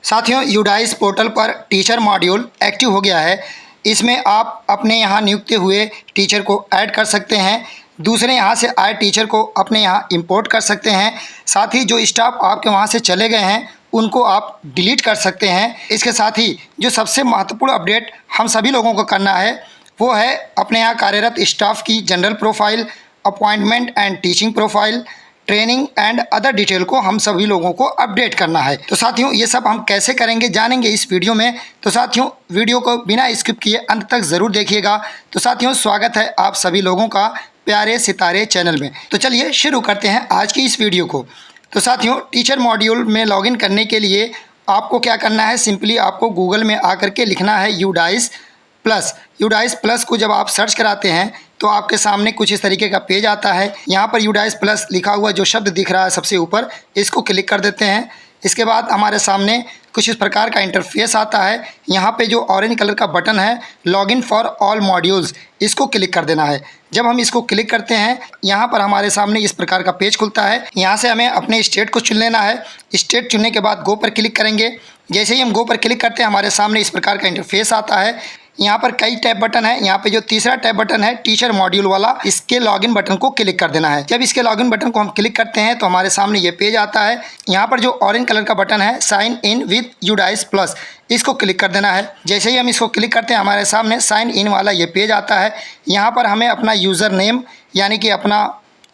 साथियों, UDISE portal पर teacher module active हो गया है। इसमें आप अपने यहाँ नियुक्त हुए टीचर को ऐड कर सकते हैं, दूसरे यहाँ से आए टीचर को अपने यहाँ इंपोर्ट कर सकते हैं। साथ ही जो स्टाफ आपके वहाँ से चले गए हैं उनको आप डिलीट कर सकते हैं। इसके साथ ही जो सबसे महत्वपूर्ण अपडेट हम सभी लोगों को करना है वो है अपने यहाँ कार्यरत स्टाफ की general profile, appointment and teaching profile, training and other detail को हम सभी लोगों को अपडेट करना है। तो साथियों, ये सब हम कैसे करेंगे जानेंगे इस वीडियो में। तो साथियों, वीडियो को बिना स्किप किए अंत तक ज़रूर देखिएगा। तो साथियों, स्वागत है आप सभी लोगों का प्यारे सितारे चैनल में। तो चलिए शुरू करते हैं आज की इस वीडियो को। तो साथियों, टीचर मॉड्यूल में लॉगिन करने के लिए आपको क्या करना है, सिंपली आपको गूगल में आकर के लिखना है यूडाइस प्लस। यूडाइस प्लस को जब आप सर्च कराते हैं तो आपके सामने कुछ इस तरीके का पेज आता है। यहाँ पर यूडाइस प्लस लिखा हुआ जो शब्द दिख रहा है सबसे ऊपर, इसको क्लिक कर देते हैं। इसके बाद हमारे सामने कुछ इस प्रकार का इंटरफेस आता है। यहाँ पे जो ऑरेंज कलर का बटन है लॉगिन फॉर ऑल मॉड्यूल्स, इसको क्लिक कर देना है। जब हम इसको क्लिक करते हैं यहाँ पर हमारे सामने इस प्रकार का पेज खुलता है। यहाँ से हमें अपने स्टेट को चुन लेना है। स्टेट चुनने के बाद गो पर क्लिक करेंगे। जैसे ही हम गो पर क्लिक करते हैं हमारे सामने इस प्रकार का इंटरफेस आता है। यहाँ पर कई टैब बटन है। यहाँ पे जो तीसरा टैब बटन है टीचर मॉड्यूल वाला, इसके लॉगिन बटन को क्लिक कर देना है। जब इसके लॉगिन बटन को हम क्लिक करते हैं तो हमारे सामने ये पेज आता है। यहाँ पर जो ऑरेंज कलर का बटन है sign in with UDISE plus, इसको क्लिक कर देना है। जैसे ही हम इसको क्लिक करते हैं हमारे सामने साइन इन वाला ये पेज आता है। यहाँ पर हमें अपना यूज़र नेम यानी कि अपना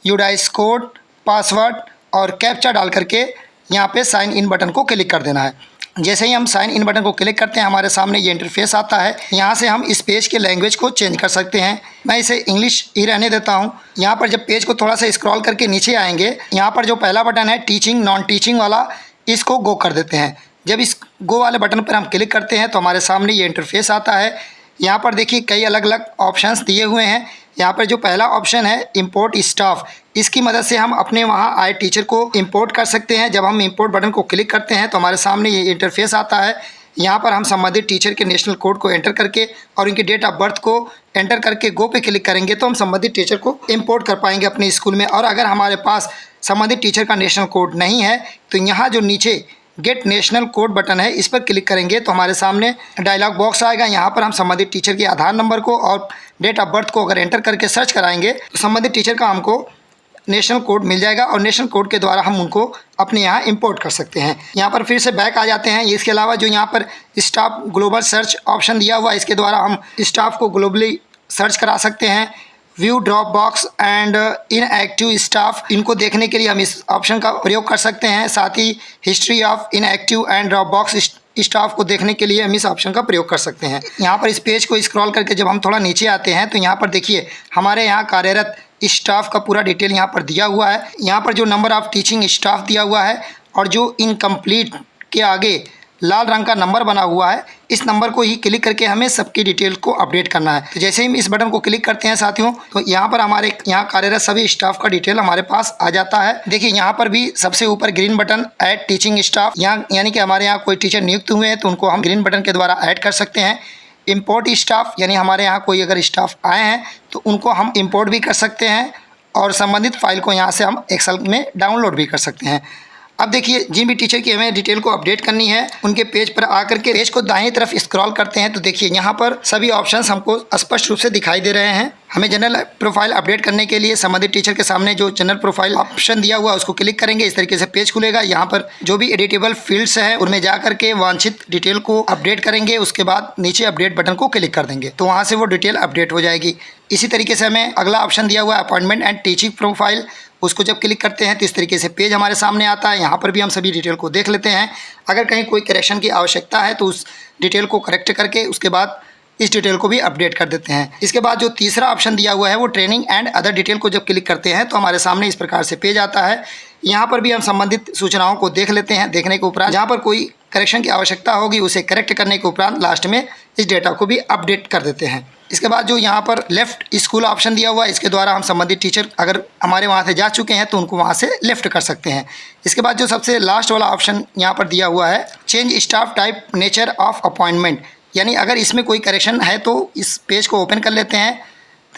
यूडाइस कोड, पासवर्ड और कैप्चा डाल करके यहाँ पे साइन इन बटन को क्लिक कर देना है। जैसे ही हम साइन इन बटन को क्लिक करते हैं हमारे सामने ये इंटरफेस आता है। यहाँ से हम इस पेज के लैंग्वेज को चेंज कर सकते हैं। मैं इसे इंग्लिश ही रहने देता हूँ। यहाँ पर जब पेज को थोड़ा सा स्क्रॉल करके नीचे आएंगे, यहाँ पर जो पहला बटन है टीचिंग नॉन टीचिंग वाला, इसको गो कर देते हैं। जब इस गो वाले बटन पर हम क्लिक करते हैं तो हमारे सामने ये इंटरफेस आता है। यहाँ पर देखिए कई अलग अलग ऑप्शंस दिए हुए हैं। यहाँ पर जो पहला ऑप्शन है इंपोर्ट स्टाफ, इसकी मदद से हम अपने वहाँ आए टीचर को इंपोर्ट कर सकते हैं। जब हम इंपोर्ट बटन को क्लिक करते हैं तो हमारे सामने ये इंटरफेस आता है। यहाँ पर हम संबंधित टीचर के नेशनल कोड को एंटर करके और उनकी डेट ऑफ बर्थ को एंटर करके गो पे क्लिक करेंगे तो हम संबंधित टीचर को इंपोर्ट कर पाएंगे अपने स्कूल में। और अगर हमारे पास संबंधित टीचर का नेशनल कोड नहीं है तो यहाँ जो नीचे गेट नेशनल कोड बटन है इस पर क्लिक करेंगे तो हमारे सामने डायलॉग बॉक्स आएगा। यहाँ पर हम संबंधित टीचर के आधार नंबर को और डेट ऑफ बर्थ को अगर एंटर करके सर्च कराएंगे तो संबंधित टीचर का हमको नेशनल कोड मिल जाएगा और नेशनल कोड के द्वारा हम उनको अपने यहाँ इंपोर्ट कर सकते हैं। यहाँ पर फिर से बैक आ जाते हैं। इसके अलावा जो यहाँ पर स्टाफ ग्लोबल सर्च ऑप्शन दिया हुआ है, इसके द्वारा हम स्टाफ को ग्लोबली सर्च करा सकते हैं। View drop box and inactive staff, इनको देखने के लिए हम इस ऑप्शन का प्रयोग कर सकते हैं। साथ ही history of inactive and drop box staff को देखने के लिए हम इस ऑप्शन का प्रयोग कर सकते हैं। यहाँ पर इस पेज को स्क्रॉल करके जब हम थोड़ा नीचे आते हैं तो यहाँ पर देखिए हमारे यहाँ कार्यरत स्टाफ का पूरा डिटेल यहाँ पर दिया हुआ है। यहाँ पर जो नंबर ऑफ टीचिंग स्टाफ दिया हुआ है और जो इनकम्प्लीट के आगे लाल रंग का नंबर बना हुआ है, इस नंबर को ही क्लिक करके हमें सबकी डिटेल को अपडेट करना है। तो जैसे ही हम इस बटन को क्लिक करते हैं साथियों तो यहाँ पर हमारे यहाँ कार्यरत सभी स्टाफ का डिटेल हमारे पास आ जाता है। देखिए यहाँ पर भी सबसे ऊपर green button add teaching staff, यहाँ यानी कि हमारे यहाँ कोई टीचर नियुक्त हुए हैं तो उनको हम ग्रीन बटन के द्वारा ऐड कर सकते हैं। इम्पोर्ट स्टाफ, यानी हमारे यहाँ कोई अगर स्टाफ आए हैं तो उनको हम इम्पोर्ट भी कर सकते हैं और संबंधित फाइल को यहाँ से हम एक्सेल में डाउनलोड भी कर सकते हैं। अब देखिए जिन भी टीचर की हमें डिटेल को अपडेट करनी है उनके पेज पर आकर के पेज को दाहिनी तरफ स्क्रॉल करते हैं तो देखिए यहाँ पर सभी ऑप्शंस हमको स्पष्ट रूप से दिखाई दे रहे हैं। हमें जनरल प्रोफाइल अपडेट करने के लिए संबंधित टीचर के सामने जो जनरल प्रोफाइल ऑप्शन दिया हुआ है उसको क्लिक करेंगे। इस तरीके से पेज खुलेगा। यहाँ पर जो भी एडिटेबल फील्ड्स हैं उनमें जा करके वांछित डिटेल को अपडेट करेंगे। उसके बाद नीचे अपडेट बटन को क्लिक कर देंगे तो वहाँ से वो डिटेल अपडेट हो जाएगी। इसी तरीके से हमें अगला ऑप्शन दिया हुआ है अपॉइंटमेंट एंड टीचिंग प्रोफाइल, उसको जब क्लिक करते हैं तो इस तरीके से पेज हमारे सामने आता है। यहाँ पर भी हम सभी डिटेल को देख लेते हैं। अगर कहीं कोई करेक्शन की आवश्यकता है तो उस डिटेल को करेक्ट करके उसके बाद इस डिटेल को भी अपडेट कर देते हैं। इसके बाद जो तीसरा ऑप्शन दिया हुआ है वो ट्रेनिंग एंड अदर डिटेल को जब क्लिक करते हैं तो हमारे सामने इस प्रकार से पेज आता है। यहाँ पर भी हम संबंधित सूचनाओं को देख लेते हैं। देखने के उपरांत जहाँ पर कोई करेक्शन की आवश्यकता होगी उसे करेक्ट करने के उपरांत लास्ट में इस डेटा को भी अपडेट कर देते हैं। इसके बाद जो यहाँ पर लेफ़्ट स्कूल ऑप्शन दिया हुआ है, इसके द्वारा हम संबंधित टीचर अगर हमारे वहाँ से जा चुके हैं तो उनको वहाँ से लेफ़्ट कर सकते हैं। इसके बाद जो सबसे लास्ट वाला ऑप्शन यहाँ पर दिया हुआ है change staff type nature of appointment, यानी अगर इसमें कोई करेक्शन है तो इस पेज को ओपन कर लेते हैं।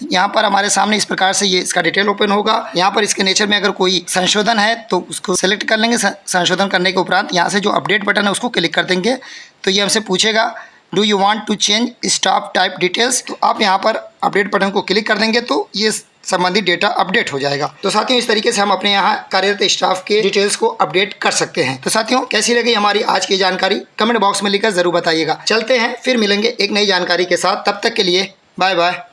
यहाँ पर हमारे सामने इस प्रकार से ये इसका डिटेल ओपन होगा। यहाँ पर इसके नेचर में अगर कोई संशोधन है तो उसको सेलेक्ट कर लेंगे। संशोधन करने के उपरांत यहाँ से जो अपडेट बटन है उसको क्लिक कर देंगे तो ये हमसे पूछेगा do you want to change staff type details. तो आप यहाँ पर अपडेट बटन को क्लिक कर देंगे तो ये संबंधित डेटा अपडेट हो जाएगा। तो साथियों इस तरीके से हम अपने यहाँ कार्यरत स्टाफ के डिटेल्स को अपडेट कर सकते हैं। तो साथियों कैसी लगी हमारी आज की जानकारी कमेंट बॉक्स में लिखकर जरूर बताइएगा। चलते हैं फिर मिलेंगे एक नई जानकारी के साथ, तब तक के लिए बाय बाय।